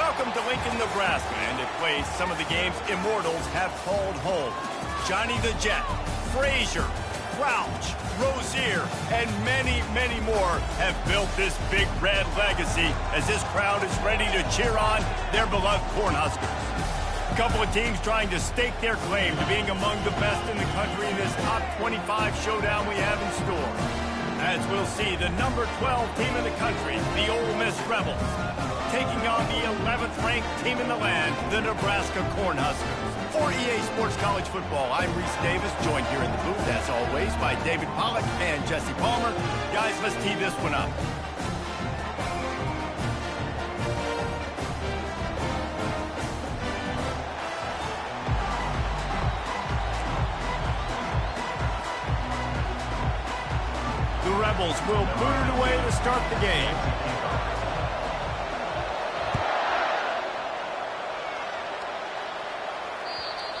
Welcome to Lincoln, Nebraska, and a place some of the game's immortals have called home. Johnny the Jet, Frazier, Crouch, Rozier, and many, many more have built this big red legacy as this crowd is ready to cheer on their beloved Cornhuskers. A couple of teams trying to stake their claim to being among the best in the country in this top 25 showdown we have in store. As we'll see, the number 12 team in the country, the Ole Miss Rebels, taking on the 11th ranked team in the land, the Nebraska Cornhuskers. For EA Sports College Football, I'm Reese Davis, joined here in the booth, as always, by David Pollack and Jesse Palmer. Guys, let's tee this one up. The Rebels will boot it away to start the game.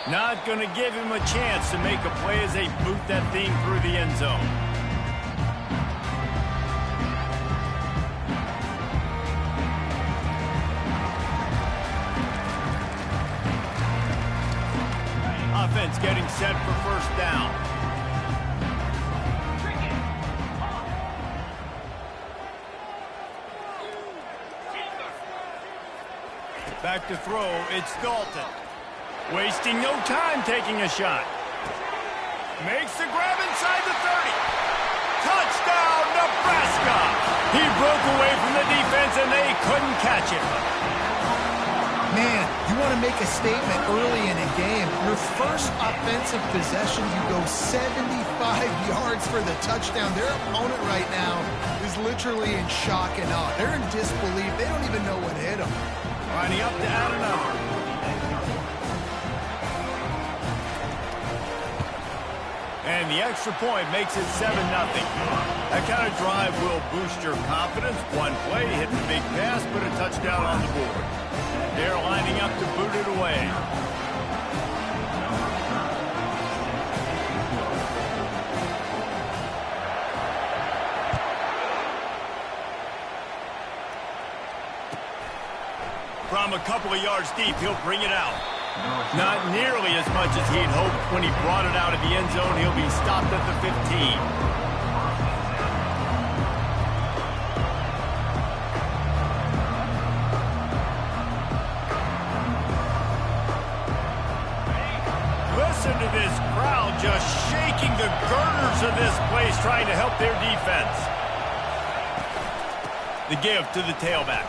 Not going to give him a chance to make a play as they boot that thing through the end zone. Offense getting set for first down. Back to throw, it's Dalton. Wasting no time taking a shot. Makes the grab inside the 30. Touchdown, Nebraska! He broke away from the defense and they couldn't catch him. Man, you want to make a statement early in a game. Your first offensive possession, you go 75 yards for the touchdown. Their opponent right now is literally in shock and awe. They're in disbelief. They don't even know what hit them. Lining up to add another. And the extra point makes it 7-0. That kind of drive will boost your confidence. One play, hit the big pass, put a touchdown on the board. They're lining up to boot it away. From a couple of yards deep, he'll bring it out. Not nearly as much as he'd hoped when he brought it out of the end zone. He'll be stopped at the 15. Listen to this crowd just shaking the girders of this place, trying to help their defense. The give to the tailback.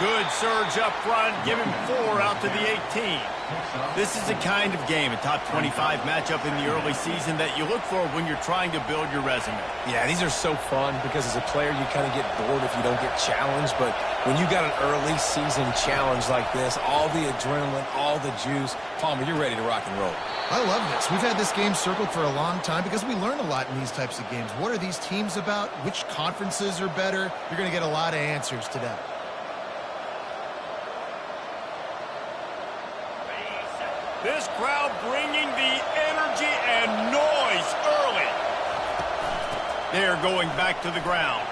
Good surge up front, give him 4 out to the 18. This is the kind of game, a top 25 matchup in the early season, that you look for when you're trying to build your resume. Yeah, these are so fun because as a player you kind of get bored if you don't get challenged, but when you got an early season challenge like this, all the adrenaline, all the juice, Palmer, you're ready to rock and roll. I love this. We've had this game circled for a long time because we learn a lot in these types of games. What are these teams about? Which conferences are better? You're going to get a lot of answers today. This crowd bringing the energy and noise early. They're going back to the ground.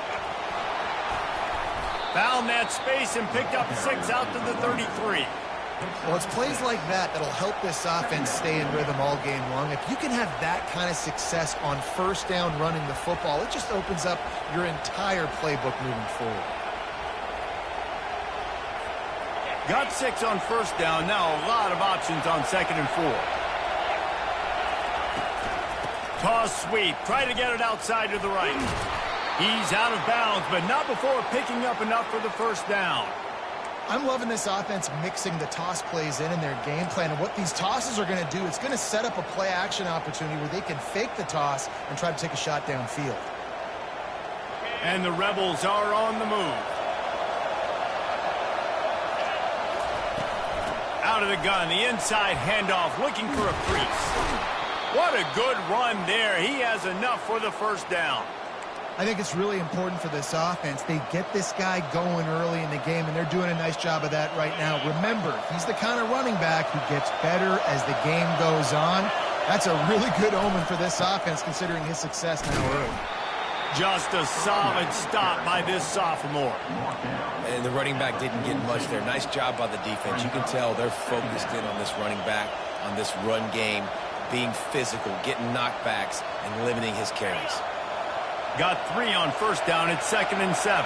Found that space and picked up 6 out to the 33. Well, it's plays like that that'll help this offense stay in rhythm all game long. If you can have that kind of success on first down running the football, it just opens up your entire playbook moving forward. Got 6 on first down. Now a lot of options on 2nd and 4. Toss sweep. Try to get it outside to the right. He's out of bounds, but not before picking up enough for the first down. I'm loving this offense mixing the toss plays in their game plan. And what these tosses are going to do, it's going to set up a play-action opportunity where they can fake the toss and try to take a shot downfield. And the Rebels are on the move. Out of the gun, the inside handoff, looking for a crease. What a good run there. He has enough for the first down. I think it's really important for this offense. They get this guy going early in the game, and they're doing a nice job of that right now. Remember, he's the kind of running back who gets better as the game goes on. That's a really good omen for this offense, considering his success now early. Just a solid stop by this sophomore. And the running back didn't get much there. Nice job by the defense. You can tell they're focused in on this running back, on this run game, being physical, getting knockbacks, and limiting his carries. Got 3 on first down. It's 2nd and 7.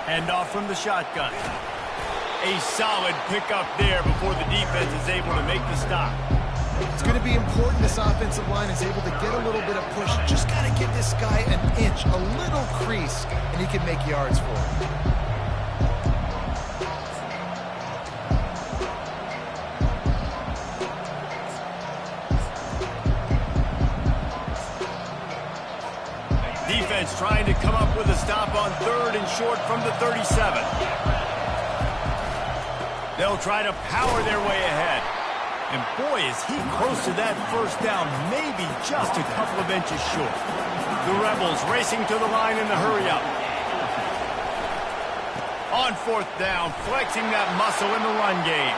Hand off from the shotgun. A solid pickup there before the defense is able to make the stop. It's going to be important this offensive line is able to get a little bit of push. Just got to give this guy an inch, a little crease, and he can make yards for it. Defense trying to come up with a stop on 3rd and short from the 37. They'll try to power their way ahead. And boy, is he close to that first down, maybe just a couple of inches short. The Rebels racing to the line in the hurry-up. On 4th down, flexing that muscle in the run game.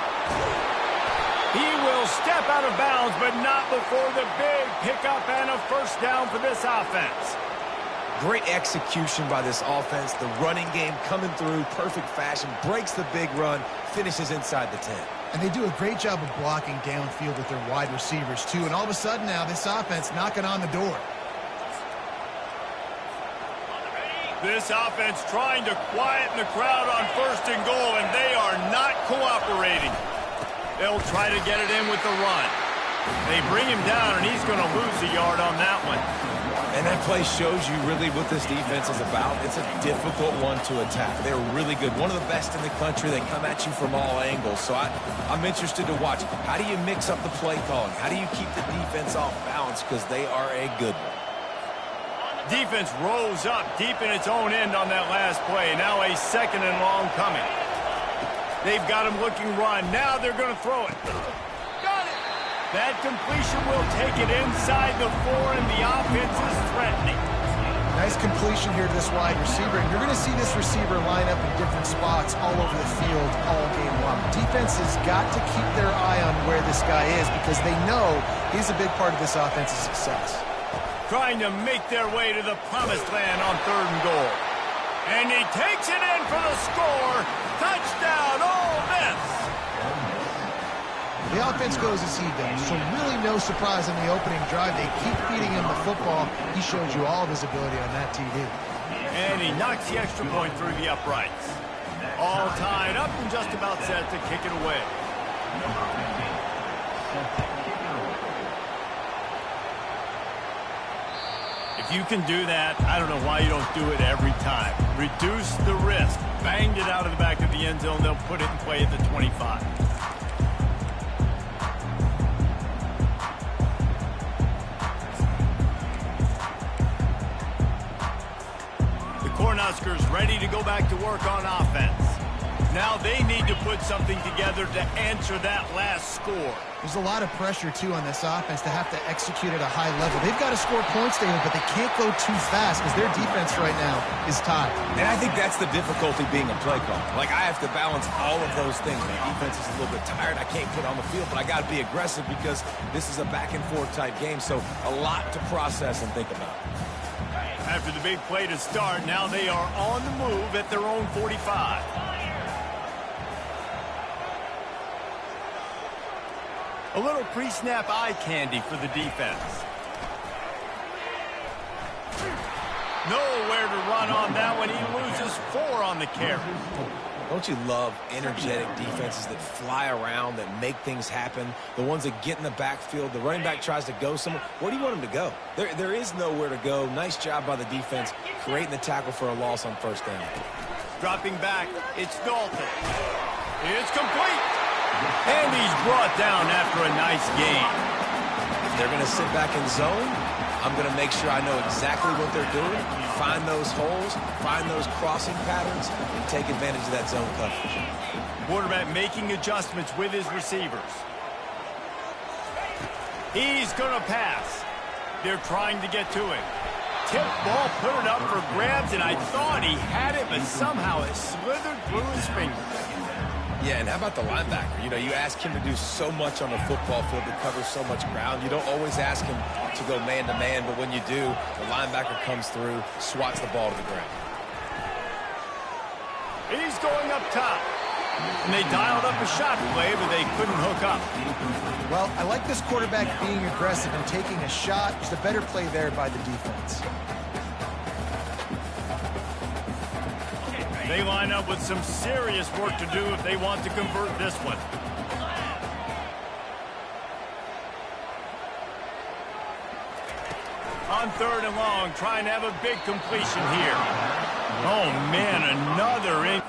He will step out of bounds, but not before the big pickup and a first down for this offense. Great execution by this offense. The running game coming through, perfect fashion, breaks the big run, finishes inside the 10. And they do a great job of blocking downfield with their wide receivers, too. And all of a sudden now, this offense knocking on the door. This offense trying to quieten the crowd on 1st and goal, and they are not cooperating. They'll try to get it in with the run. They bring him down, and he's going to lose a yard on that one. And that play shows you really what this defense is about. It's a difficult one to attack. They're really good. One of the best in the country. They come at you from all angles. So I'm interested to watch. How do you mix up the play calling? How do you keep the defense off balance? Because they are a good one. Defense rose up deep in its own end on that last play. Now a 2nd and long coming. They've got him looking run. Now they're going to throw it. That completion will take it inside the 4, and the offense is threatening. Nice completion here to this wide receiver, and you're going to see this receiver line up in different spots all over the field all game long. Defense has got to keep their eye on where this guy is because they know he's a big part of this offense's success. Trying to make their way to the promised land on 3rd and goal. And he takes it in for the score. Touchdown, Ole Miss. The offense goes as he does, so really no surprise on the opening drive. They keep feeding him the football. He showed you all of his ability on that TD. And he knocks the extra point through the uprights. All tied up and just about set to kick it away. If you can do that, I don't know why you don't do it every time. Reduce the risk. Banged it out of the back of the end zone. They'll put it in play at the 25. Cornhuskers ready to go back to work on offense. Now they need to put something together to answer that last score. There's a lot of pressure, too, on this offense to have to execute at a high level. They've got to score points, David, but they can't go too fast because their defense right now is tied. And I think that's the difficulty being a play caller. Like, I have to balance all of those things. My defense is a little bit tired. I can't get on the field, but I got to be aggressive because this is a back-and-forth type game, so a lot to process and think about. After the big play to start, now they are on the move at their own 45. A little pre-snap eye candy for the defense. Nowhere to run on that one. He loses 4 on the carry. Don't you love energetic defenses that fly around, that make things happen? The ones that get in the backfield. The running back tries to go somewhere. Where do you want him to go? There is nowhere to go. Nice job by the defense, creating the tackle for a loss on 1st down. Dropping back, it's Dalton. It's complete. And he's brought down after a nice game. If they're going to sit back in zone, I'm going to make sure I know exactly what they're doing, find those holes, find those crossing patterns, and take advantage of that zone coverage. Quarterback making adjustments with his receivers. He's going to pass. They're trying to get to him. Tip ball, put it up for grabs, and I thought he had it, but somehow it slithered through his fingers. Yeah, and how about the linebacker? You know, you ask him to do so much on the football field to cover so much ground. You don't always ask him to go man-to-man, but when you do, the linebacker comes through, swats the ball to the ground. He's going up top. And they dialed up a shot play, but they couldn't hook up. Well, I like this quarterback being aggressive and taking a shot. Just a better play there by the defense. They line up with some serious work to do if they want to convert this one. On 3rd and long, trying to have a big completion here. Oh, man, another in.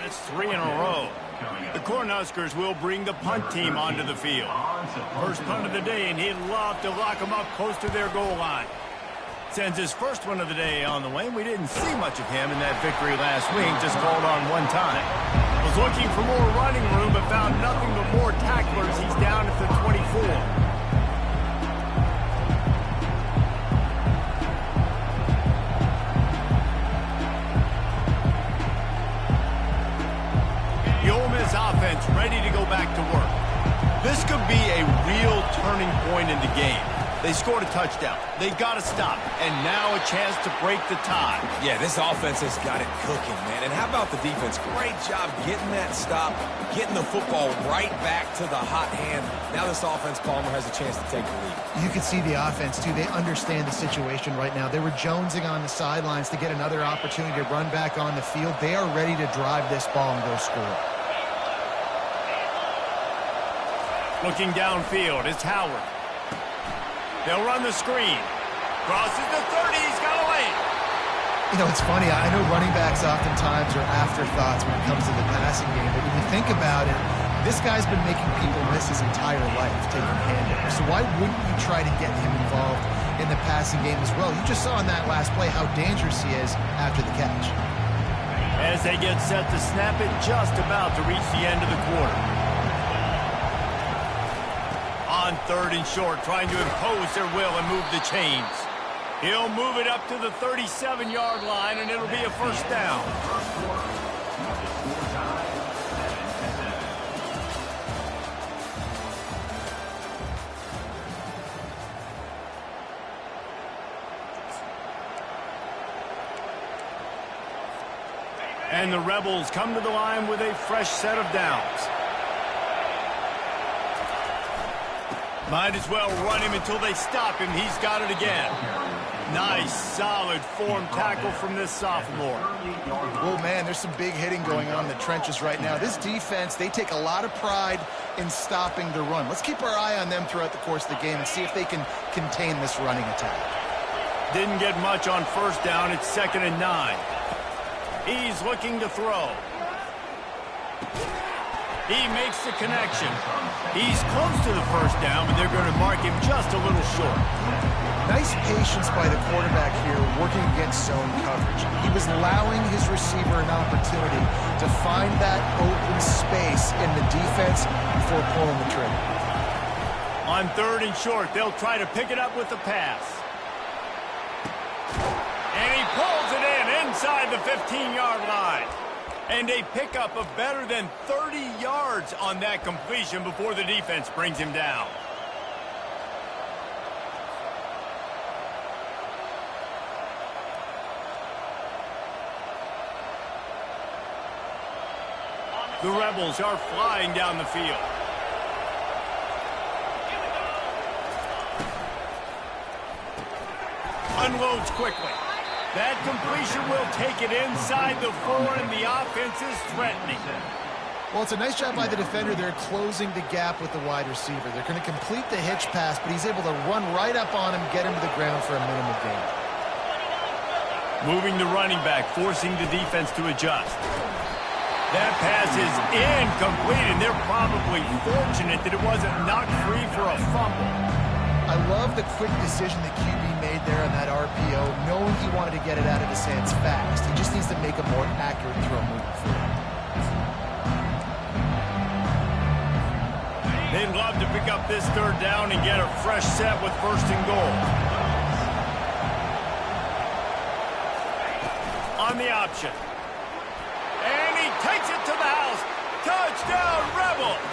It's 3 in a row. The Cornhuskers will bring the punt team onto the field. First punt of the day, and he'd love to lock them up close to their goal line. Sends his first one of the day on the way. We didn't see much of him in that victory last week, just called on one time. Was looking for more running room, but found nothing but more tacklers. He's down at the 24. Offense ready to go back to work. This could be a real turning point in the game. They scored a touchdown. They got to stop. And now a chance to break the tie. Yeah, this offense has got it cooking, man. And how about the defense? Great job getting that stop, getting the football right back to the hot hand. Now this offense, Palmer, has a chance to take the lead. You can see the offense, too. They understand the situation right now. They were jonesing on the sidelines to get another opportunity to run back on the field. They are ready to drive this ball and go score. Looking downfield, it's Howard. They'll run the screen. Crosses the 30, he's got a lane. You know, it's funny. I know running backs oftentimes are afterthoughts when it comes to the passing game, but when you think about it, this guy's been making people miss his entire life taking handoffs. So why wouldn't you try to get him involved in the passing game as well? You just saw in that last play how dangerous he is after the catch. As they get set to snap it, just about to reach the end of the quarter. On 3rd and short, trying to impose their will and move the chains. He'll move it up to the 37-yard line, and it'll be a first down. And the Rebels come to the line with a fresh set of downs. Might as well run him until they stop him. He's got it again. Nice, solid form tackle from this sophomore. Oh, man, there's some big hitting going on in the trenches right now. This defense, they take a lot of pride in stopping the run. Let's keep our eye on them throughout the course of the game and see if they can contain this running attack. Didn't get much on first down. It's 2nd and 9. He's looking to throw. He makes the connection. He's close to the first down, but they're going to mark him just a little short. Nice patience by the quarterback here working against zone coverage. He was allowing his receiver an opportunity to find that open space in the defense before pulling the trigger. On 3rd and short, they'll try to pick it up with the pass. And he pulls it in inside the 15-yard line. And a pickup of better than 30 yards on that completion before the defense brings him down. The Rebels are flying down the field. Unloads quickly. That completion will take it inside the 4, and the offense is threatening. Well, it's a nice job by the defender. They're closing the gap with the wide receiver. They're going to complete the hitch pass, but he's able to run right up on him, get him to the ground for a minimal gain. Moving the running back, forcing the defense to adjust. That pass is incomplete, and they're probably fortunate that it wasn't knocked free for a fumble. I love the quick decision the QB made there on that RPO, knowing he wanted to get it out of his hands fast. He just needs to make a more accurate throw moving forward. They'd love to pick up this 3rd down and get a fresh set with 1st and goal. On the option. And he takes it to the house. Touchdown, Rebels!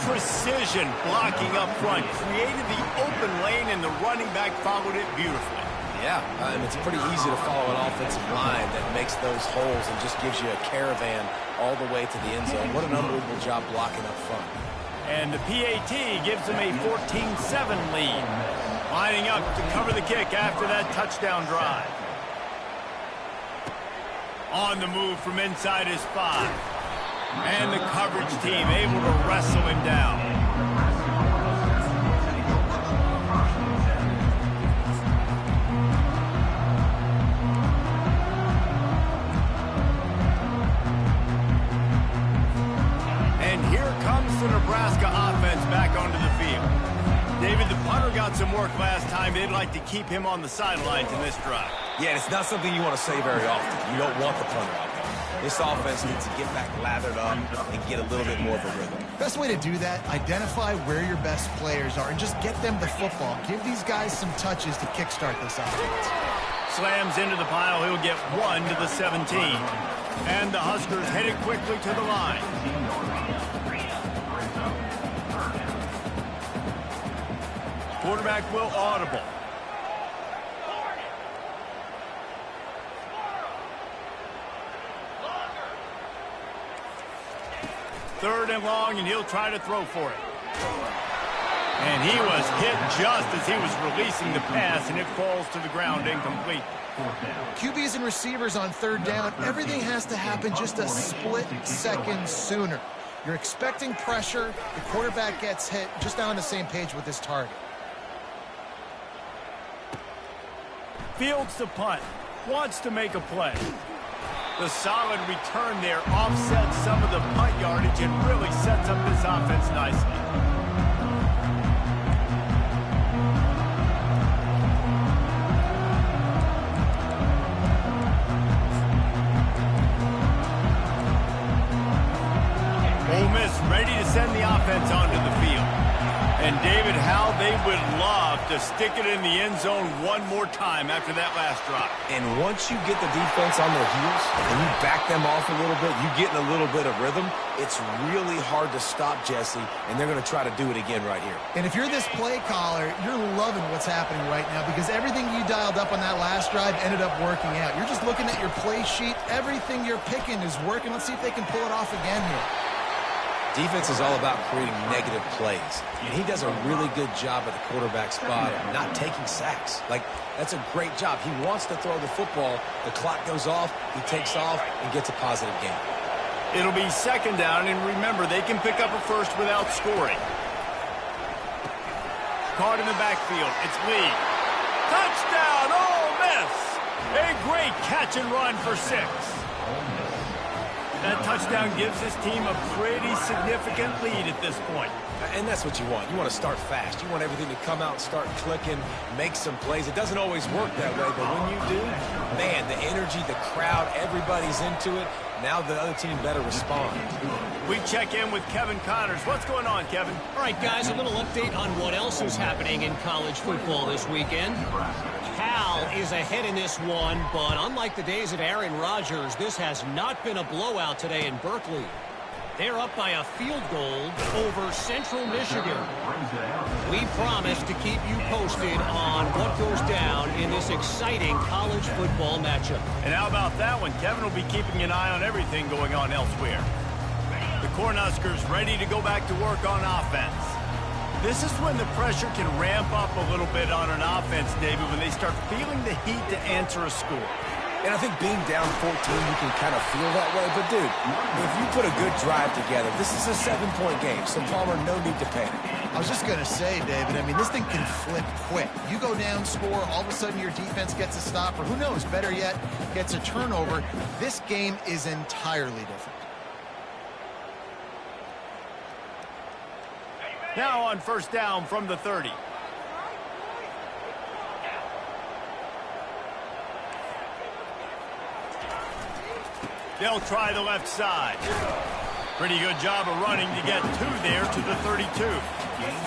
Precision blocking up front created the open lane, and the running back followed it beautifully. Yeah, and it's pretty easy to follow an offensive line that makes those holes and just gives you a caravan all the way to the end zone. What an unbelievable job blocking up front. And the PAT gives them a 14-7 lead. Lining up to cover the kick after that touchdown drive. On the move from inside his 5. And the coverage team able to wrestle him down. And here comes the Nebraska offense back onto the field. David, the punter got some work last time. They'd like to keep him on the sidelines in this drive. Yeah, and it's not something you want to say very often. You don't want the punter out there. This offense needs to get back lathered up and get a little bit more of a rhythm. Best way to do that, identify where your best players are and just get them the football. Give these guys some touches to kickstart this offense. Slams into the pile. He'll get 1 to the 17. And the Huskers headed quickly to the line. Quarterback will audible. Third and long, and he'll try to throw for it. And he was hit just as he was releasing the pass, and it falls to the ground incomplete. QBs and receivers on 3rd down, everything has to happen just a split second sooner. You're expecting pressure, the quarterback gets hit, just not on the same page with his target. Fields the punt, wants to make a play. The solid return there offsets some of the punt yardage and really sets up this offense nicely. Ole Miss ready to send the offense onto the field. And David, how they would love to stick it in the end zone one more time after that last drive. And once you get the defense on their heels and you back them off a little bit, you get in a little bit of rhythm, it's really hard to stop, Jesse, and they're going to try to do it again right here. And if you're this play caller, you're loving what's happening right now because everything you dialed up on that last drive ended up working out. You're just looking at your play sheet. Everything you're picking is working. Let's see if they can pull it off again here. Defense is all about creating negative plays, and he does a really good job at the quarterback spot of not taking sacks. Like, that's a great job. He wants to throw the football. The clock goes off, he takes off, and gets a positive gain. It'll be second down, and remember, they can pick up a first without scoring. Caught in the backfield. It's Lee. Touchdown, Ole Miss! A great catch and run for 6. That touchdown gives this team a pretty significant lead at this point. And that's what you want. You want to start fast. You want everything to come out and start clicking, make some plays. It doesn't always work that way, but when you do, man, the energy, the crowd, everybody's into it. Now the other team better respond. We check in with Kevin Connors. What's going on, Kevin? All right, guys, a little update on what else is happening in college football this weekend. Cal is ahead in this one, but unlike the days of Aaron Rodgers, this has not been a blowout today in Berkeley. They're up by a field goal over Central Michigan. We promise to keep you posted on what goes down in this exciting college football matchup. And how about that one? Kevin will be keeping an eye on everything going on elsewhere. The Cornhuskers ready to go back to work on offense. This is when the pressure can ramp up a little bit on an offense, David, when they start feeling the heat to answer a score. And I think being down 14, you can kind of feel that way. But, dude, if you put a good drive together, this is a 7-point game. So, Palmer, no need to panic. I was just going to say, David, I mean, this thing can flip quick. You go down, score, all of a sudden your defense gets a stop, or who knows, better yet, gets a turnover. This game is entirely different. Now on first down from the 30. They'll try the left side. Pretty good job of running to get 2 there to the 32.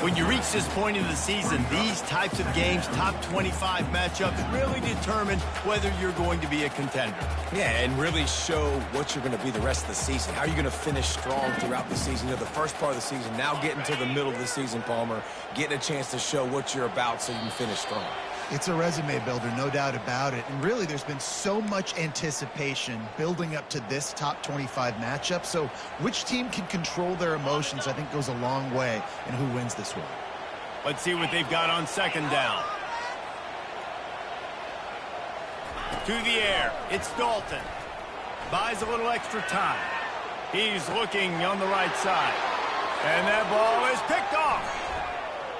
When you reach this point in the season, these types of games, top 25 matchups, really determine whether you're going to be a contender. Yeah, and really show what you're going to be the rest of the season. How are you going to finish strong throughout the season? You know, the first part of the season, now getting to the middle of the season, Palmer, getting a chance to show what you're about so you can finish strong. It's a resume builder, no doubt about it. And really, there's been so much anticipation building up to this top 25 matchup. So which team can control their emotions, I think, goes a long way in who wins this one. Let's see what they've got on second down. To the air. It's Dalton. Buys a little extra time. He's looking on the right side. And that ball is picked off.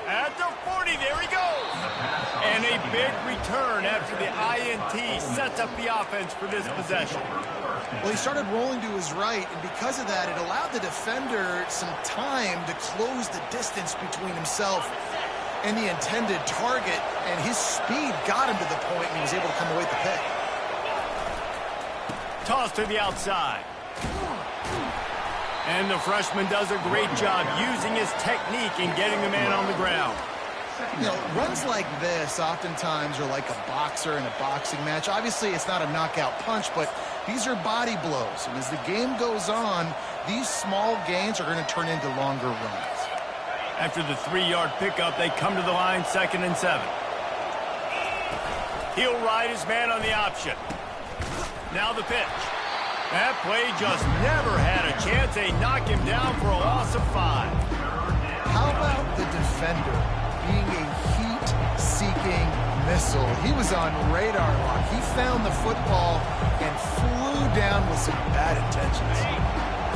At the 40, there he goes. And a big return after the INT sets up the offense for this possession. Well, he started rolling to his right, and because of that, it allowed the defender some time to close the distance between himself and the intended target, and his speed got him to the point, and he was able to come away with the pick. Toss to the outside. And the freshman does a great job using his technique and getting the man on the ground. You know, runs like this oftentimes are like a boxer in a boxing match. Obviously, it's not a knockout punch, but these are body blows. And as the game goes on, these small gains are going to turn into longer runs. After the 3-yard pickup, they come to the line, 2nd and 7. He'll ride his man on the option. Now the pitch. That play just never had a chance. They knock him down for a loss of 5. How about the defender being a heat-seeking missile? He was on radar lock. He found the football and flew down with some bad intentions.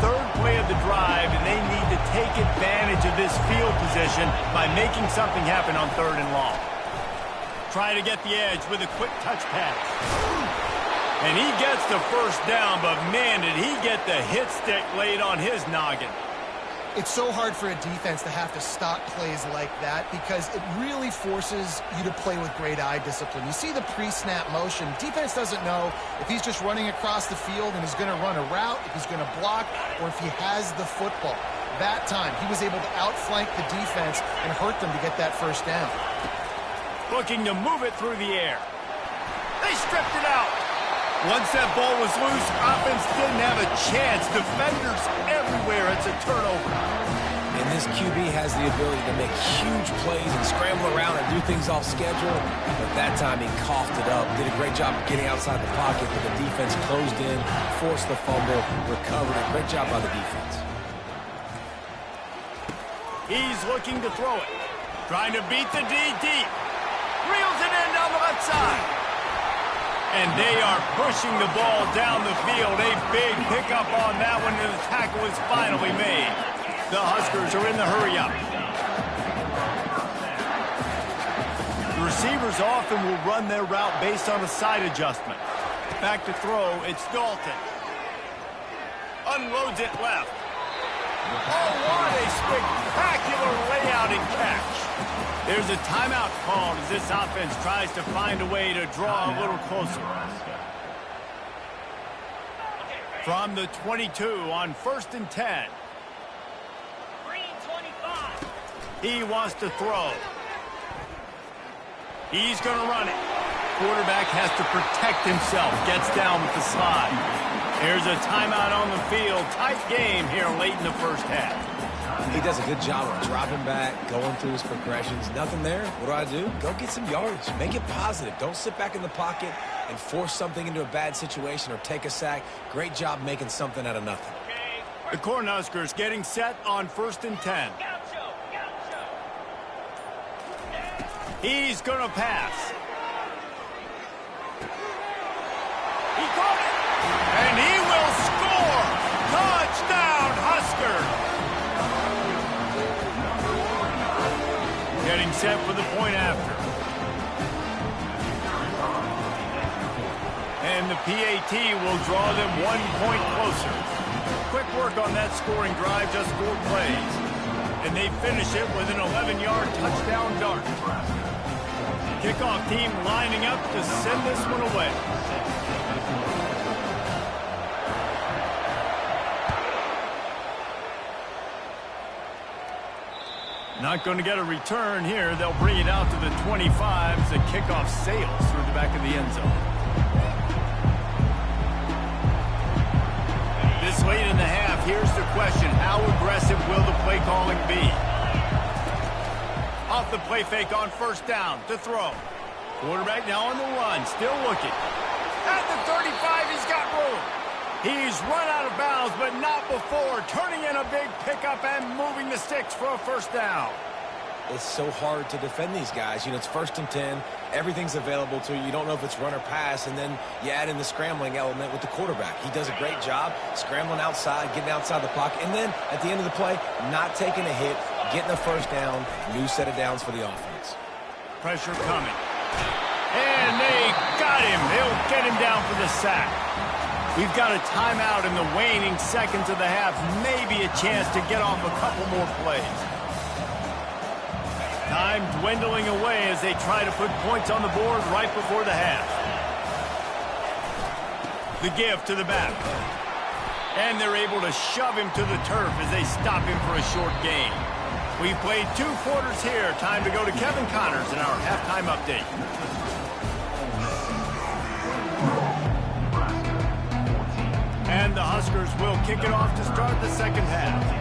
3rd play of the drive, and they need to take advantage of this field position by making something happen on 3rd and long. Try to get the edge with a quick touch pass. And he gets the first down, but man, did he get the hit stick laid on his noggin. It's so hard for a defense to have to stop plays like that because it really forces you to play with great eye discipline. You see the pre-snap motion. Defense doesn't know if he's just running across the field and he's going to run a route, if he's going to block, or if he has the football. That time, he was able to outflank the defense and hurt them to get that first down. Looking to move it through the air. They stripped it out. Once that ball was loose, offense didn't have a chance. Defenders everywhere. It's a turnover. And this QB has the ability to make huge plays and scramble around and do things off schedule. But that time he coughed it up, did a great job of getting outside the pocket, but the defense closed in, forced the fumble, recovered it. Great job by the defense. He's looking to throw it. Trying to beat the D deep. Reels it in down the left side. And they are pushing the ball down the field. A big pickup on that one, and the tackle is finally made. The Huskers are in the hurry-up. The receivers often will run their route based on a side adjustment. Back to throw, it's Dalton. Unloads it left. Oh, what a spectacular layout and catch. There's a timeout called as this offense tries to find a way to draw a little closer. From the 22 on 1st and 10. He wants to throw. He's going to run it. Quarterback has to protect himself. Gets down with the slide. There's a timeout on the field. Tight game here late in the first half. He does a good job of dropping back, going through his progressions. Nothing there. What do? Go get some yards. Make it positive. Don't sit back in the pocket and force something into a bad situation or take a sack. Great job making something out of nothing. The Cornhuskers getting set on 1st and 10. He's going to pass. He caught it. And he will score. Touchdown, Husker. Getting set for the point after. And the PAT will draw them 1 point closer. Quick work on that scoring drive, just 4 plays. And they finish it with an 11-yard touchdown dart. Kickoff team lining up to send this one away. Not going to get a return here. They'll bring it out to the 25 as the kickoff sails through the back of the end zone. This late in the half, here's the question. How aggressive will the play calling be? Off the play fake on 1st down to throw. Quarterback now on the run, still looking. At the 35, he's got room. He's run out of bounds, but not before. Turning in a big pickup and moving the sticks for a 1st down. It's so hard to defend these guys. You know, it's 1st and 10. Everything's available to you. You don't know if it's run or pass, and then you add in the scrambling element with the quarterback. He does a great job scrambling outside, getting outside the pocket, and then at the end of the play, not taking a hit, getting a 1st down, new set of downs for the offense. Pressure coming. And they got him. They'll get him down for the sack. We've got a timeout in the waning seconds of the half. Maybe a chance to get off a couple more plays. Time dwindling away as they try to put points on the board right before the half. The give to the back. And they're able to shove him to the turf as they stop him for a short gain. We've played 2 quarters here. Time to go to Kevin Connors in our halftime update. And the Huskers will kick it off to start the second half.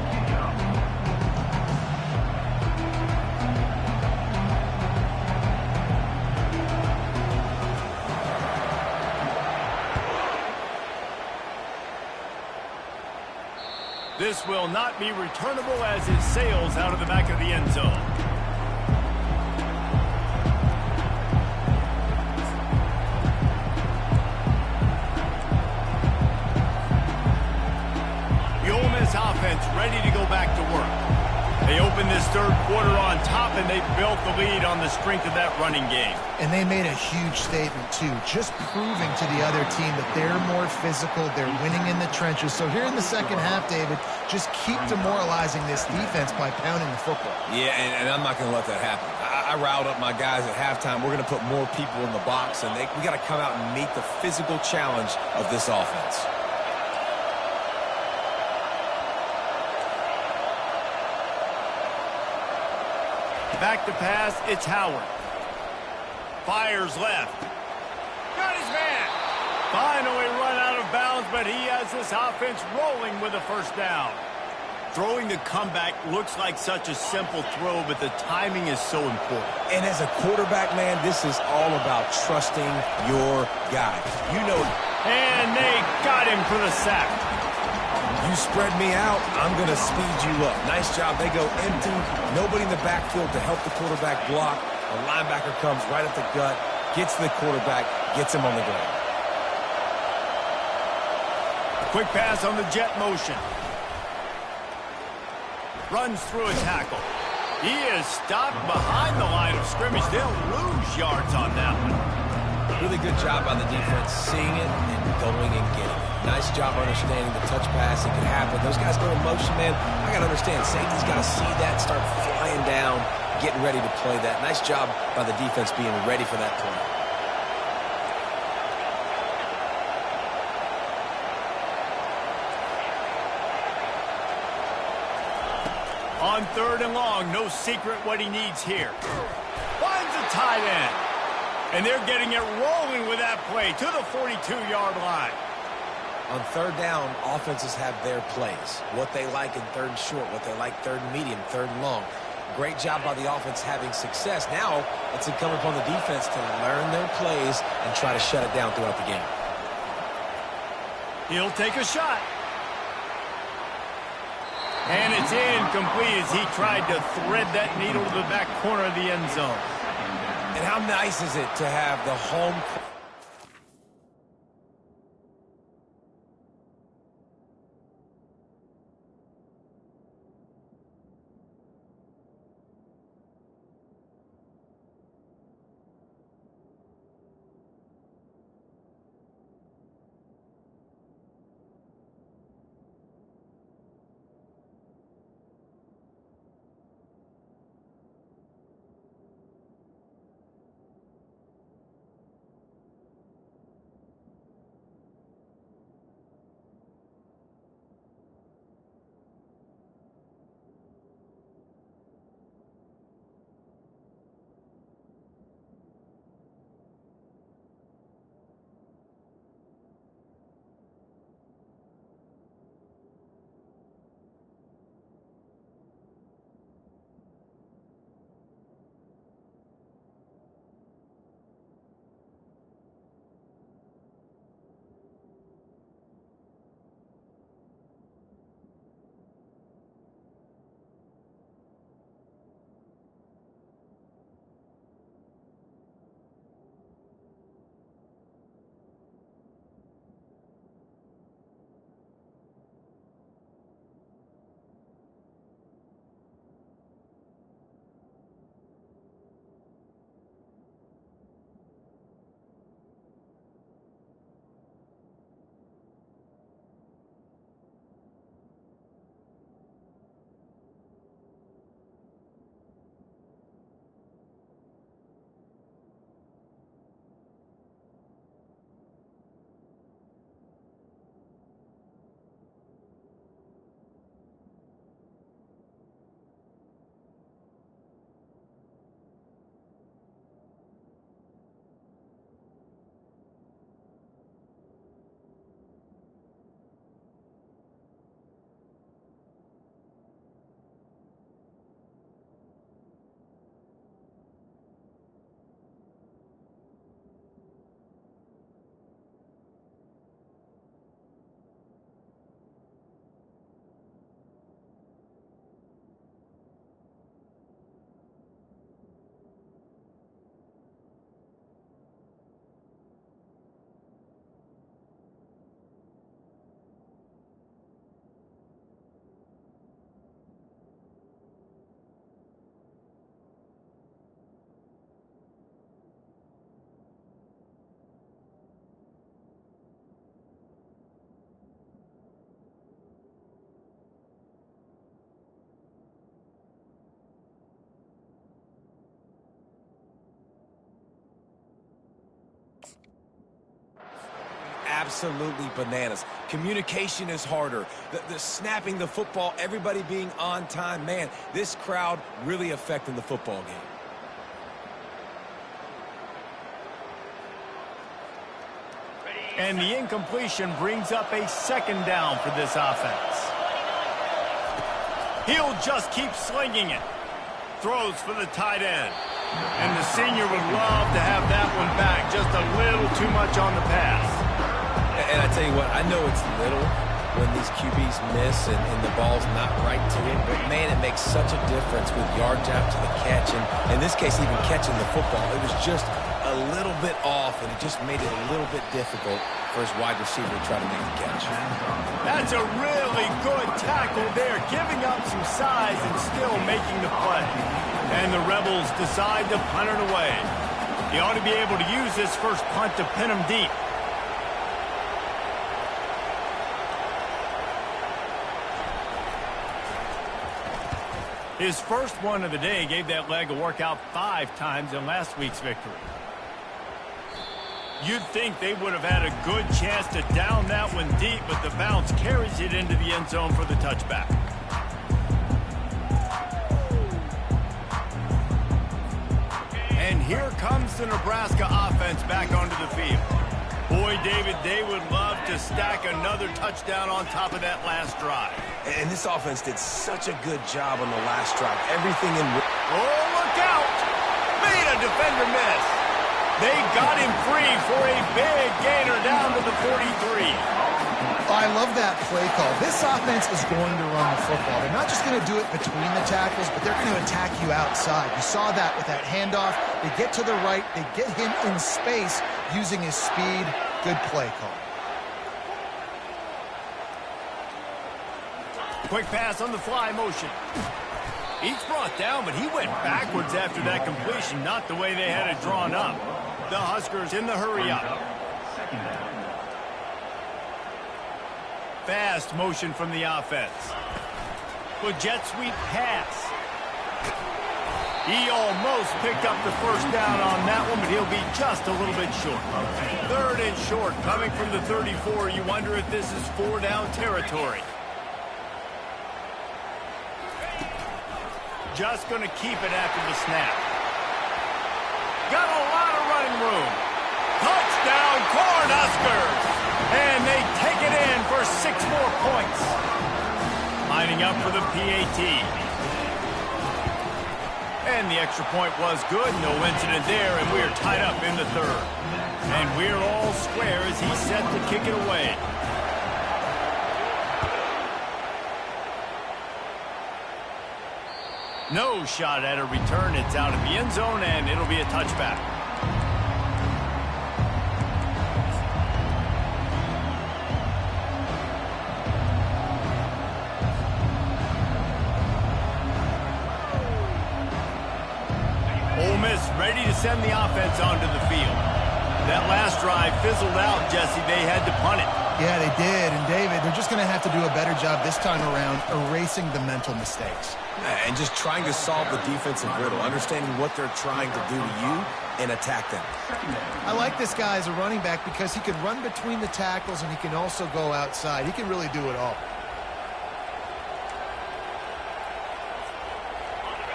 This will not be returnable as it sails out of the back of the end zone. The Ole Miss offense ready to go back to work. They opened this 3rd quarter on top, and they built the lead on the strength of that running game. And they made a huge statement, too, just proving to the other team that they're more physical, they're winning in the trenches. So here in the second half, David, just keep demoralizing this defense by pounding the football. Yeah, and I'm not going to let that happen. I riled up my guys at halftime. We're going to put more people in the box, and we got to come out and meet the physical challenge of this offense. Back to pass, it's Howard. Fires left. Got his man. Finally run out of bounds, but he has this offense rolling with a first down. Throwing the comeback looks like such a simple throw, but the timing is so important. And as a quarterback, man, this is all about trusting your guy. You know. And they got him for the sack. You spread me out, I'm going to speed you up. Nice job. They go empty. Nobody in the backfield to help the quarterback block. The linebacker comes right at the gut, gets to the quarterback, gets him on the ground. Quick pass on the jet motion. Runs through a tackle. He is stopped behind the line of scrimmage. They'll lose yards on that one. Really good job by the defense, seeing it and going and getting it. Nice job understanding the touch pass. It could happen. Those guys go in motion, man. I got to understand. Safety's got to see that, start flying down, getting ready to play that. Nice job by the defense being ready for that play. On 3rd and long, no secret what he needs here. Finds a tight end. And they're getting it rolling with that play to the 42-yard line. On 3rd down, offenses have their plays. What they like in 3rd and short, what they like 3rd and medium, 3rd and long. Great job by the offense having success. Now, it's incumbent upon the defense to learn their plays and try to shut it down throughout the game. He'll take a shot. And it's incomplete as he tried to thread that needle to the back corner of the end zone. And how nice is it to have the home... absolutely bananas. Communication is harder. The snapping the football, everybody being on time. Man, this crowd really affecting the football game. And the incompletion brings up a second down for this offense. He'll just keep slinging it. Throws for the tight end. And the senior would love to have that one back. Just a little too much on the pass. And I tell you what, I know it's little when these QBs miss and the ball's not right to him, but man, it makes such a difference with yards out to the catch. And in this case, even catching the football, it was just a little bit off, and it just made it a little bit difficult for his wide receiver to try to make the catch. That's a really good tackle there, giving up some size and still making the play. And the Rebels decide to punt it away. He ought to be able to use this first punt to pin him deep. His first one of the day gave that leg a workout 5 times in last week's victory. You'd think they would have had a good chance to down that one deep, but the bounce carries it into the end zone for the touchback. And here comes the Nebraska offense back onto the field. Boy, David, they would love to stack another touchdown on top of that last drive. And this offense did such a good job on the last drive. Everything in... Oh, look out! Made a defender miss. They got him free for a big gainer down to the 43. I love that play call. This offense is going to run the football. They're not just going to do it between the tackles, but they're going to attack you outside. You saw that with that handoff. They get to the right. They get him in space using his speed. Good play call. Quick pass on the fly motion. He's brought down, but he went backwards after that completion, not the way they had it drawn up. The Huskers in the hurry up. Fast motion from the offense. With jet sweep pass. He almost picked up the first down on that one, but he'll be just a little bit short. 3rd and short, coming from the 34. You wonder if this is 4-down territory. Just going to keep it after the snap. Got a lot of running room. Touchdown, Cornhuskers! And they take it in for 6 more points. Lining up for the PAT. And the extra point was good. No incident there, and we're tied up in the 3rd. And we're all square as he's set to kick it away. No shot at a return. It's out of the end zone, and it'll be a touchback. Ole Miss ready to send the offense onto the field. That last drive fizzled out, Jesse. They had to punt it. Yeah, they did. And, David, they're just going to have to do a better job this time around erasing the mental mistakes. And just trying to solve the defensive riddle, understanding what they're trying to do to you and attack them. I like this guy as a running back because he can run between the tackles and he can also go outside. He can really do it all.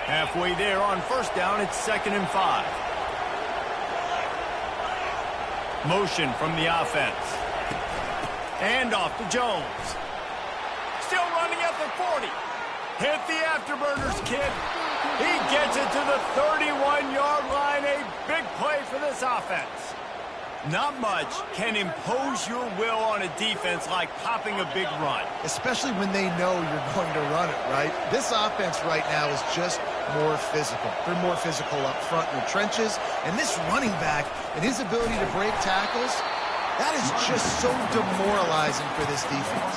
Halfway there on first down, it's 2nd and 5. Motion from the offense. And off to Jones. Still running at the 40. Hit the afterburners, kid. He gets it to the 31-yard line. A big play for this offense. Not much can impose your will on a defense like popping a big run. Especially when they know you're going to run it, right? This offense right now is just more physical. They're more physical up front in the trenches. And this running back and his ability to break tackles, that is just so demoralizing for this defense.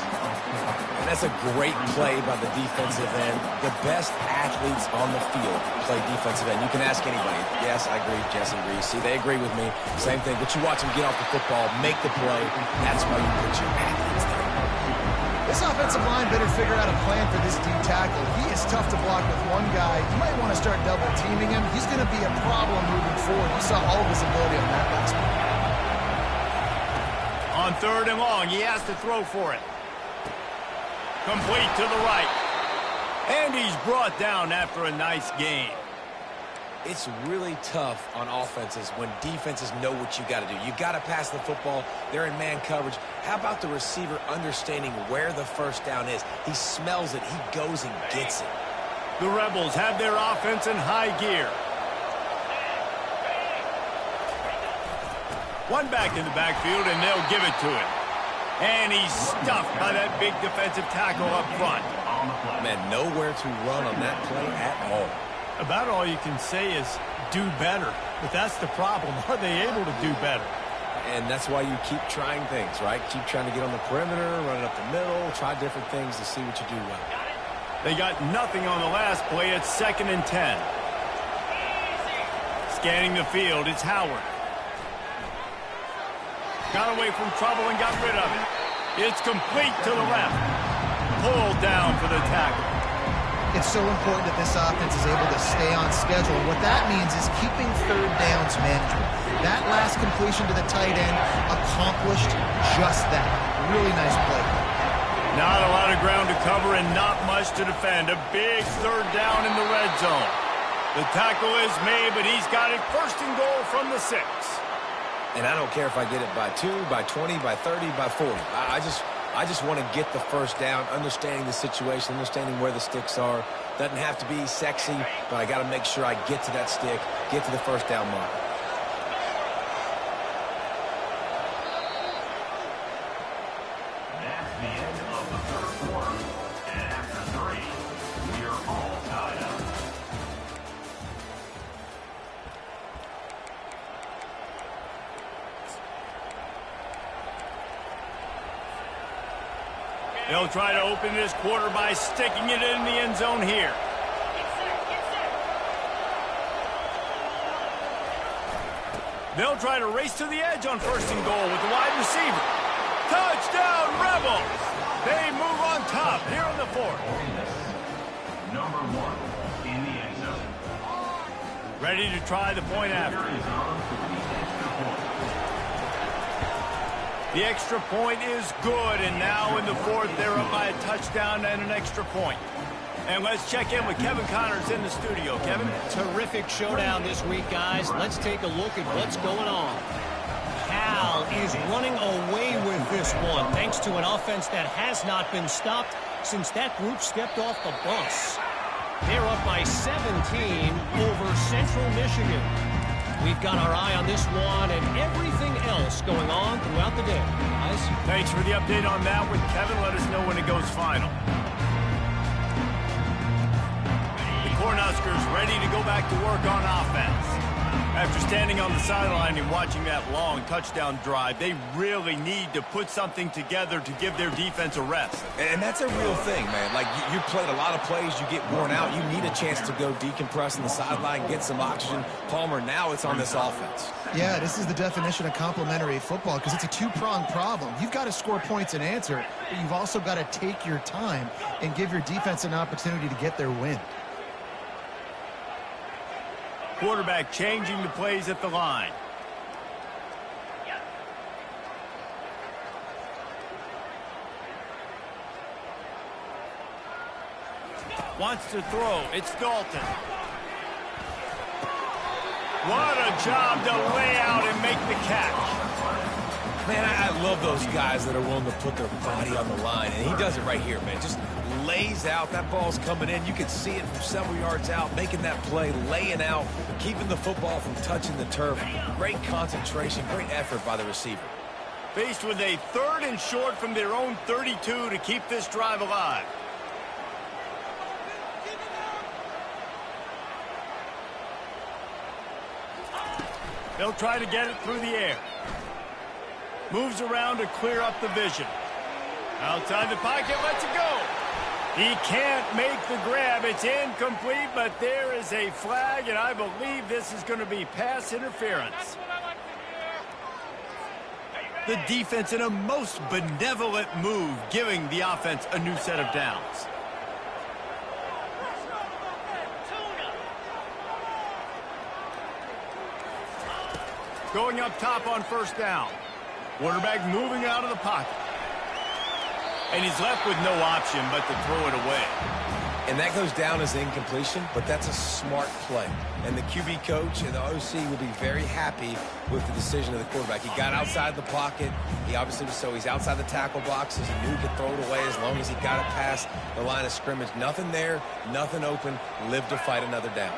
And that's a great play by the defensive end. The best athletes on the field play defensive end. You can ask anybody. Yes, I agree. Jesse agrees. See, they agree with me. Same thing. But you watch them get off the football, make the play. That's why you put your athletes there. This offensive line better figure out a plan for this D tackle. He is tough to block with one guy. You might want to start double teaming him. He's going to be a problem moving forward. You saw all of his ability on that last one. On On 3rd and long, he has to throw for it. Complete to the right. And he's brought down after a nice gain. It's really tough on offenses when defenses know what you got to do. You got to pass the football. They're in man coverage. How about the receiver understanding where the first down is? He smells it. He goes and gets it. The Rebels have their offense in high gear. One back in the backfield, and they'll give it to him. And he's stuffed by that big defensive tackle up front. Man, nowhere to run on that play at all. About all you can say is do better. But that's the problem. Are they able to do better? And that's why you keep trying things, right? Keep trying to get on the perimeter, run it up the middle, try different things to see what you do well. They got nothing on the last play. It's 2nd and 10. Scanning the field, it's Howard. Got away from trouble and got rid of it. It's complete to the left. Pulled down for the tackle. It's so important that this offense is able to stay on schedule. And what that means is keeping 3rd downs manageable. That last completion to the tight end accomplished just that. Really nice play. Not a lot of ground to cover and not much to defend. A big 3rd down in the red zone. The tackle is made, but he's got it 1st and goal from the 6. And I don't care if I get it by 2, by 20, by 30, by 40. I just want to get the first down, understanding the situation, understanding where the sticks are. Doesn't have to be sexy, but I got to make sure I get to that stick, get to the first down mark. That's the end of the 3rd quarter. And after 3, we are all tied up. They'll try to open this quarter by sticking it in the end zone here. They'll try to race to the edge on 1st and goal with the wide receiver. Touchdown, Rebels! They move on top here in the 4th. Number 1 in the end zone. Ready to try the point after. The extra point is good, and now in the 4th, they're up by a touchdown and an extra point. And let's check in with Kevin Connors in the studio. Kevin? Terrific showdown this week, guys. Let's take a look at what's going on. Cal is running away with this one, thanks to an offense that has not been stopped since that group stepped off the bus. They're up by 17 over Central Michigan. We've got our eye on this one and everything else going on throughout the day. Guys, thanks for the update on that with Kevin. Let us know when it goes final. The Cornhuskers ready to go back to work on offense. After standing on the sideline and watching that long touchdown drive, they really need to put something together to give their defense a rest. And that's a real thing, man. Like, you played a lot of plays, you get worn out, you need a chance to go decompress on the sideline, get some oxygen. Palmer, now it's on this offense. Yeah, this is the definition of complementary football because it's a two-pronged problem. You've got to score points and answer, but you've also got to take your time and give your defense an opportunity to get their win. Quarterback changing the plays at the line. Wants to throw. It's Dalton. What a job to lay out and make the catch. Man, I love those guys that are willing to put their body on the line, and he does it right here, man. Just lays out. That ball's coming in. You can see it from several yards out, making that play, laying out, keeping the football from touching the turf. Great concentration, great effort by the receiver. Faced with a 3rd and short from their own 32 to keep this drive alive. They'll try to get it through the air. Moves around to clear up the vision. Outside the pocket, lets it go. He can't make the grab. It's incomplete, but there is a flag, and I believe this is going to be pass interference. The defense in a most benevolent move, giving the offense a new set of downs. Going up top on 1st down. Quarterback moving out of the pocket. And he's left with no option but to throw it away. And that goes down as incompletion, but that's a smart play. And the QB coach and the OC will be very happy with the decision of the quarterback. He got outside the pocket. He obviously was so he's outside the tackle boxes. He knew he could throw it away as long as he got it past the line of scrimmage. Nothing there, nothing open. Live to fight another down.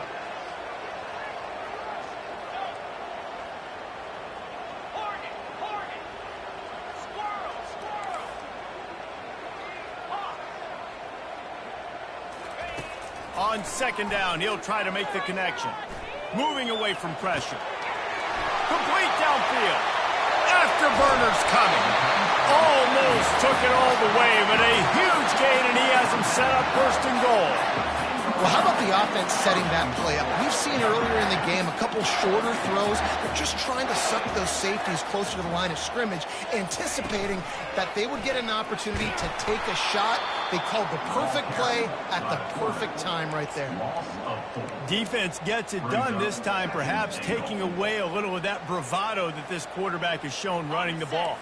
On second down, he'll try to make the connection. Moving away from pressure. Complete downfield. Afterburner's coming. Almost took it all the way, but a huge gain, and he has him set up first and goal. Well, how about the offense setting that play up? We've seen earlier in the game a couple shorter throws. They're just trying to suck those safeties closer to the line of scrimmage, anticipating that they would get an opportunity to take a shot. They called the perfect play at the perfect time right there. Defense gets it done this time, perhaps taking away a little of that bravado that this quarterback has shown running the ball.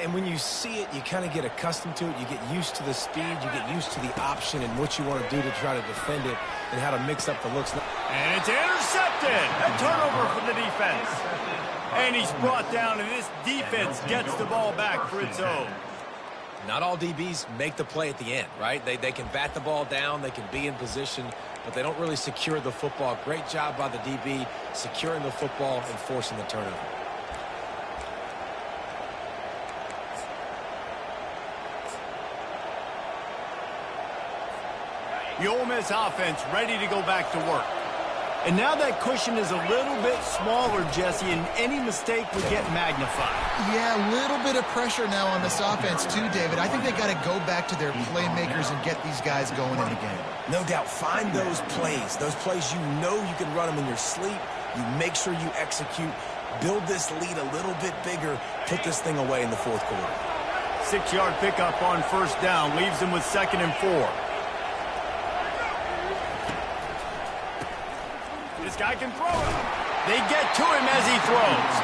And when you see it, you kind of get accustomed to it. You get used to the speed. You get used to the option and what you want to do to try to defend it and how to mix up the looks. And it's intercepted. A turnover for the defense. And he's brought down, and this defense gets the ball back for its own. Not all DBs make the play at the end, right? They can bat the ball down. They can be in position, but they don't really secure the football. Great job by the DB securing the football and forcing the turnover. The Ole Miss offense ready to go back to work. And now that cushion is a little bit smaller, Jesse, and any mistake would get magnified. Yeah, a little bit of pressure now on this offense too, David. I think they got to go back to their playmakers and get these guys going in the game. No doubt. Find those plays you know you can run them in your sleep. You make sure you execute. Build this lead a little bit bigger. Put this thing away in the fourth quarter. 6-yard pickup on first down leaves them with 2nd and 4. This guy can throw it. They get to him as he throws.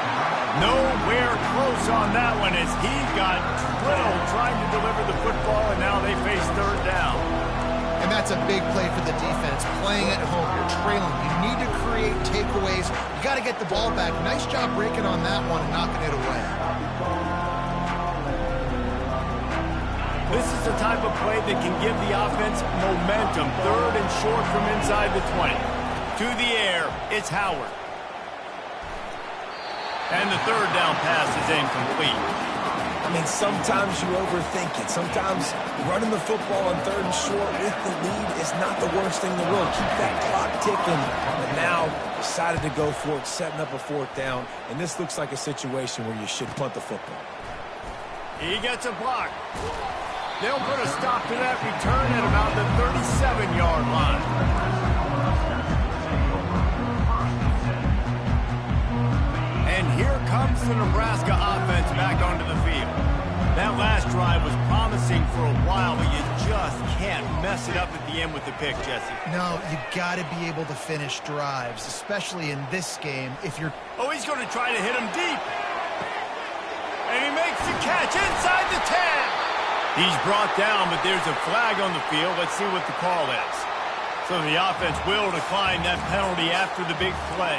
Nowhere close on that one as he got drilled trying to deliver the football, and now they face 3rd down. And that's a big play for the defense. Playing at home, you're trailing. You need to create takeaways. You got to get the ball back. Nice job breaking on that one and knocking it away. This is the type of play that can give the offense momentum. 3rd and short from inside the 20. To the air, it's Howard. And the 3rd down pass is incomplete. I mean, sometimes you overthink it. Sometimes running the football on 3rd and short with the lead is not the worst thing in the world. Keep that clock ticking. But now decided to go for it, setting up a 4th down. And this looks like a situation where you should punt the football. He gets a block. They'll put a stop to that return at about the 37-yard line. And here comes the Nebraska offense back onto the field. That last drive was promising for a while, but you just can't mess it up at the end with the pick, Jesse. No, you got to be able to finish drives, especially in this game. If you're... Oh, he's going to try to hit him deep. And he makes the catch inside the 10. He's brought down, but there's a flag on the field. Let's see what the call is. So the offense will decline that penalty after the big play.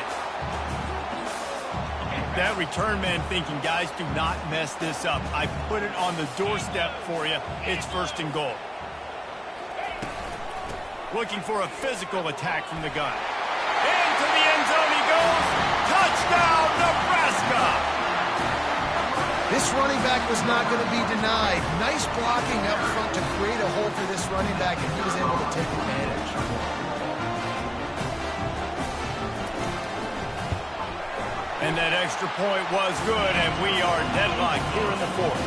That return man thinking, guys, do not mess this up. I put it on the doorstep for you. It's 1st and goal. Looking for a physical attack from the gun. Into the end zone he goes. Touchdown, Nebraska! This running back was not going to be denied. Nice blocking up front to create a hole for this running back, and he was able to take advantage. And that extra point was good, and we are deadlocked here in the 4th.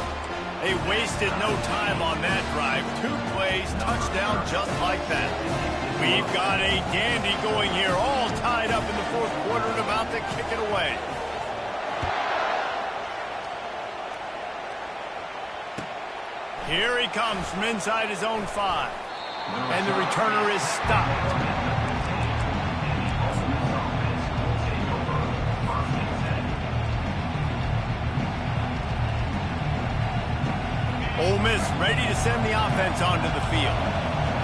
They wasted no time on that drive. 2 plays, touchdown just like that. We've got a dandy going here, all tied up in the 4th quarter and about to kick it away. Here he comes from inside his own 5. And the returner is stopped. Ole Miss ready to send the offense onto the field.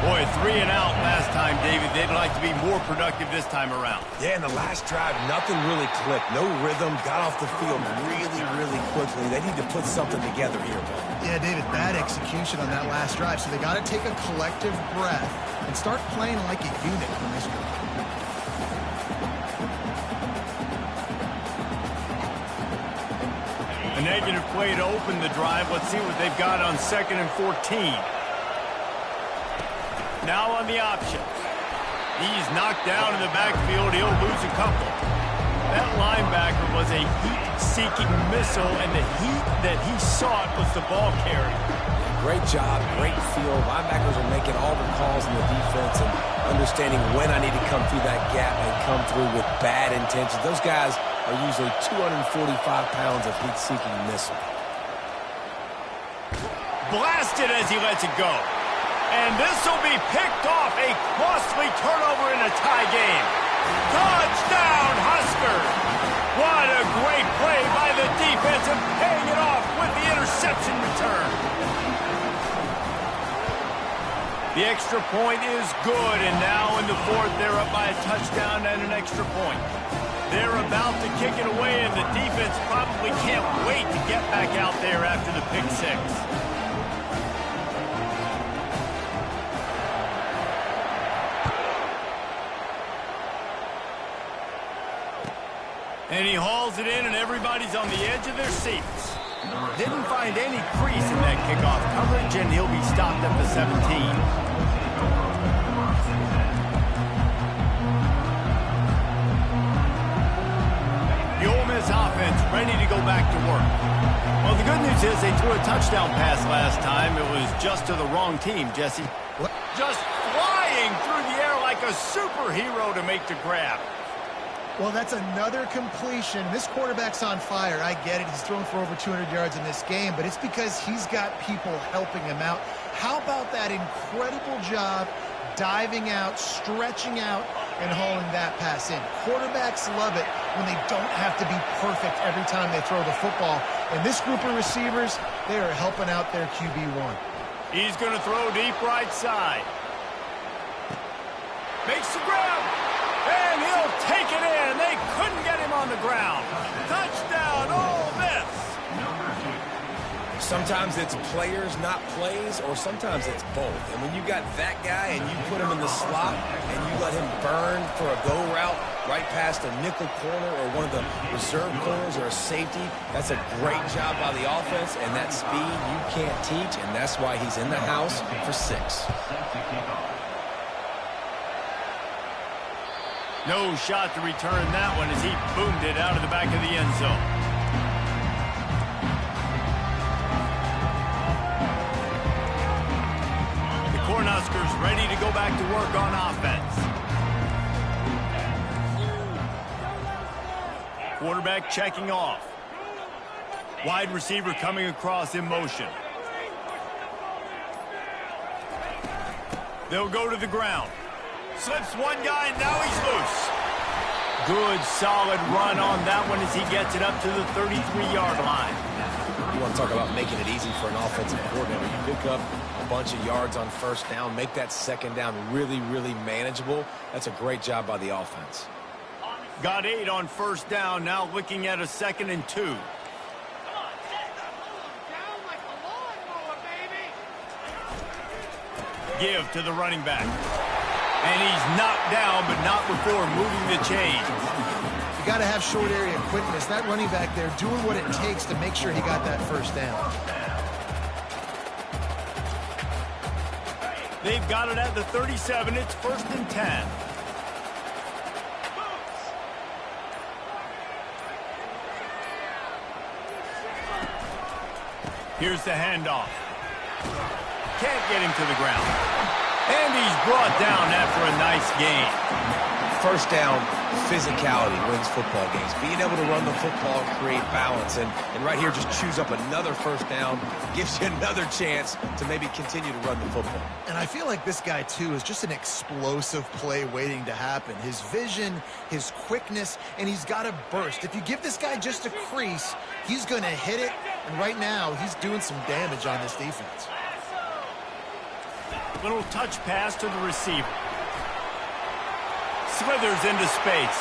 Boy, 3 and out last time, David. They'd like to be more productive this time around. Yeah, in the last drive, nothing really clicked. No rhythm, got off the field really quickly. They need to put something together here. Yeah, David, bad execution on that last drive, so they got to take a collective breath and start playing like a unit from this group. A negative play to open the drive. Let's see what they've got on 2nd and 14. Now on the option. He's knocked down in the backfield. He'll lose a couple. That linebacker was a heat-seeking missile, and the heat that he sought was the ball carrier. Great job, great field. Linebackers are making all the calls in the defense and understanding when I need to come through that gap and come through with bad intentions. Those guys are usually 245 pounds of heat-seeking missile. Blasted as he lets it go. And this will be picked off. A costly turnover in a tie game. Touchdown, Huskers! What a great play by the defense and paying it off with the interception return. The extra point is good, and now in the 4th, they're up by a touchdown and an extra point. They're about to kick it away, and the defense probably can't wait to get back out there after the pick 6. And he hauls it in, and everybody's on the edge of their seats. Didn't find any crease in that kickoff coverage, and he'll be stopped at the 17. The Ole Miss offense ready to go back to work. Well, the good news is they threw a touchdown pass last time. It was just to the wrong team, Jesse. What? Just flying through the air like a superhero to make the grab. Well, that's another completion. This quarterback's on fire. I get it. He's thrown for over 200 yards in this game, but it's because he's got people helping him out. How about that incredible job diving out, stretching out, and hauling that pass in? Quarterbacks love it when they don't have to be perfect every time they throw the football. And this group of receivers, they are helping out their QB1. He's going to throw deep right side. Makes the grab. And he'll take it in. They couldn't get him on the ground. Touchdown, Ole Miss. Sometimes it's players, not plays, or sometimes it's both. And when you got that guy and you put him in the slot and you let him burn for a go route right past a nickel corner or one of the reserve corners or a safety, that's a great job by the offense, and that speed you can't teach, and that's why he's in the house for 6. No shot to return that one as he boomed it out of the back of the end zone. The Cornhuskers ready to go back to work on offense. Quarterback checking off. Wide receiver coming across in motion. They'll go to the ground. Slips one guy, and now he's loose. Good, solid run on that one as he gets it up to the 33-yard line. You want to talk about making it easy for an offensive coordinator. You pick up a bunch of yards on 1st down, make that 2nd down really manageable. That's a great job by the offense. Got 8 on 1st down, now looking at a 2nd and 2. Give to the running back. And he's knocked down, but not before moving the chains. You got to have short area quickness. That running back there doing what it takes to make sure he got that 1st down. They've got it at the 37. It's 1st and 10. Here's the handoff. Can't get him to the ground. And he's brought down after a nice gain. 1st down, physicality wins football games. Being able to run the football and create balance. And right here, just choose up another 1st down. Gives you another chance to maybe continue to run the football. And I feel like this guy, too, is just an explosive play waiting to happen. His vision, his quickness, and he's got a burst. If you give this guy just a crease, he's going to hit it And right now, he's doing some damage on this defense. Little touch pass to the receiver. Slithers into space.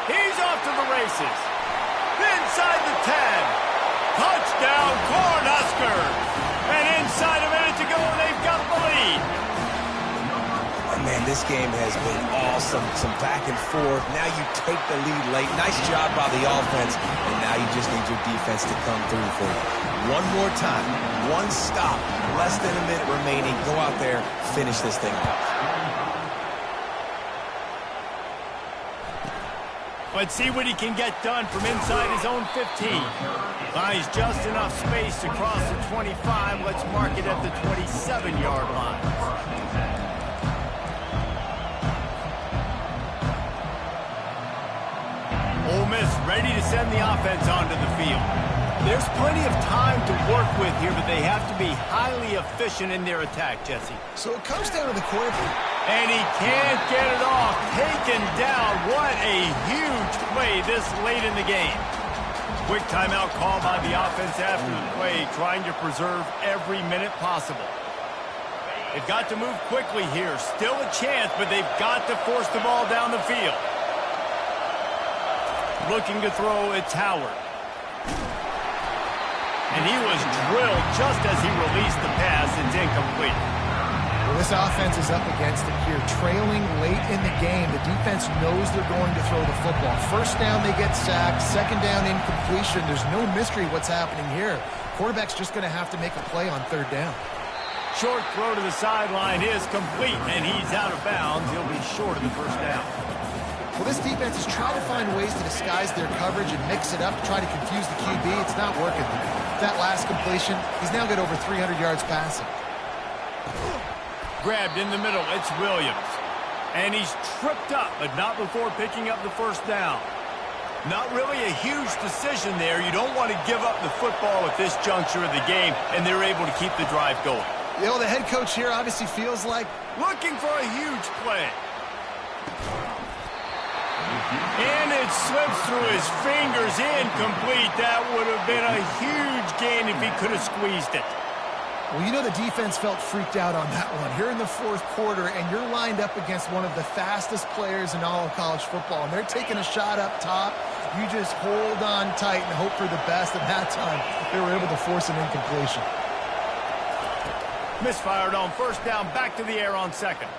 He's off to the races. Inside the 10. Touchdown, Cornhuskers. And inside a minute to go, they've got the lead. Oh, man, this game has been awesome. Some back and forth. Now you take the lead late. Nice job by the offense. And now you just need your defense to come through for you. One more time. One stop. Less than a minute remaining. Go out there. Finish this thing off. Let's see what he can get done from inside his own 15. Buys just enough space to cross the 25. Let's mark it at the 27-yard line. Ole Miss ready to send the offense onto the field. There's plenty of time to work with here, but they have to be highly efficient in their attack, Jesse. So it comes down to the quarterback. And he can't get it off. Taken down. What a huge play this late in the game. Quick timeout call by the offense after the play, trying to preserve every minute possible. They've got to move quickly here. Still a chance, but they've got to force the ball down the field. Looking to throw, it's Howard. And he was drilled just as he released the pass. It's incomplete. Well, this offense is up against it here. Trailing late in the game, the defense knows they're going to throw the football. First down, they get sacked. Second down, incompletion. There's no mystery what's happening here. Quarterback's just going to have to make a play on third down. Short throw to the sideline is complete, and he's out of bounds. He'll be short of the first down. Well, this defense is trying to find ways to disguise their coverage and mix it up to try to confuse the QB. It's not working. That last completion, he's now got over 300 yards passing. Grabbed in the middle, it's Williams. And he's tripped up, but not before picking up the first down. Not really a huge decision there. You don't want to give up the football at this juncture of the game, and they're able to keep the drive going. You know, the head coach here obviously feels like looking for a huge play. And it slips through his fingers, incomplete. That would have been a huge gain if he could have squeezed it. Well, you know the defense felt freaked out on that one. Here in the fourth quarter, and you're lined up against one of the fastest players in all of college football, and they're taking a shot up top. You just hold on tight and hope for the best, and that time they were able to force an incompletion. Misfired on first down, back to the air on second.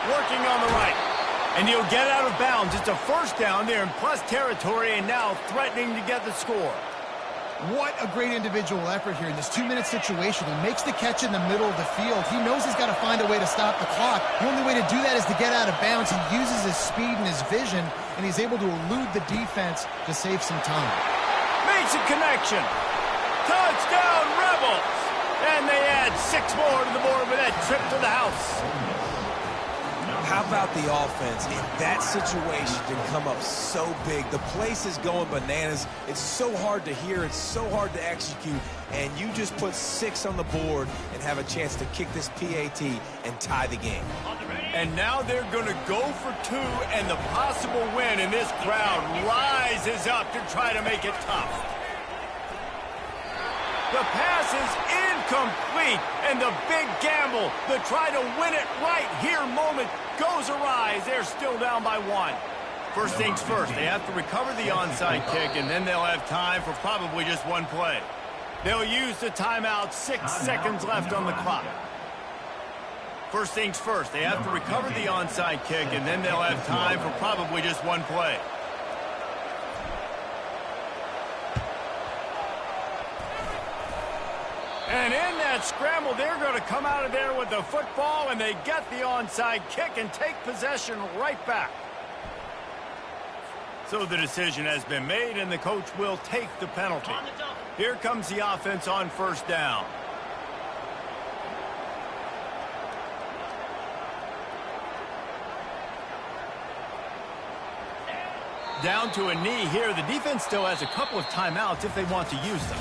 Working on the right. And he'll get out of bounds. It's a first down there in plus territory, and now threatening to get the score. What a great individual effort here in this 2-minute situation. He makes the catch in the middle of the field. He knows he's got to find a way to stop the clock. The only way to do that is to get out of bounds. He uses his speed and his vision, and he's able to elude the defense to save some time. Makes a connection. Touchdown, Rebels! And they add 6 more to the board with that trip to the house. How about the offense in that situation can come up so big? The place is going bananas. It's so hard to hear. It's so hard to execute. And you just put 6 on the board and have a chance to kick this PAT and tie the game. And now they're going to go for 2 and the possible win. And this crowd rises up to try to make it tough. The pass is incomplete, and the big gamble, the try to win it right here moment goes awry. They're still down by 1. First things first, they have to recover the onside kick, and then they'll have time for probably just 1 play. They'll use the timeout, 6 seconds left on the clock. First things first, they have to recover the onside kick, and then they'll have time for probably just 1 play. And in that scramble, they're going to come out of there with the football, and they get the onside kick and take possession right back. So the decision has been made, and the coach will take the penalty. Here comes the offense on first down. Down to a knee here. The defense still has a couple of timeouts if they want to use them.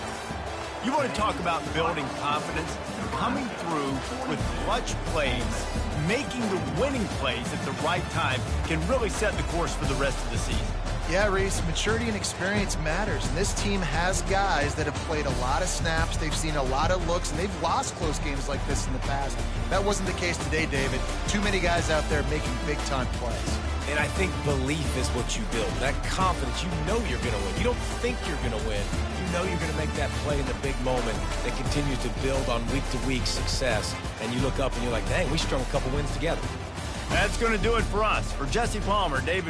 You want to talk about building confidence, coming through with clutch plays, making the winning plays at the right time can really set the course for the rest of the season. Yeah, Reese, maturity and experience matters, and this team has guys that have played a lot of snaps, they've seen a lot of looks, and they've lost close games like this in the past. That wasn't the case today, David. Too many guys out there making big-time plays. And I think belief is what you build. That confidence, you know you're going to win. You don't think you're going to win. You know you're going to make that play in the big moment that continues to build on week-to-week success. And you look up and you're like, dang, we strung a couple wins together. That's going to do it for us. For Jesse Palmer, David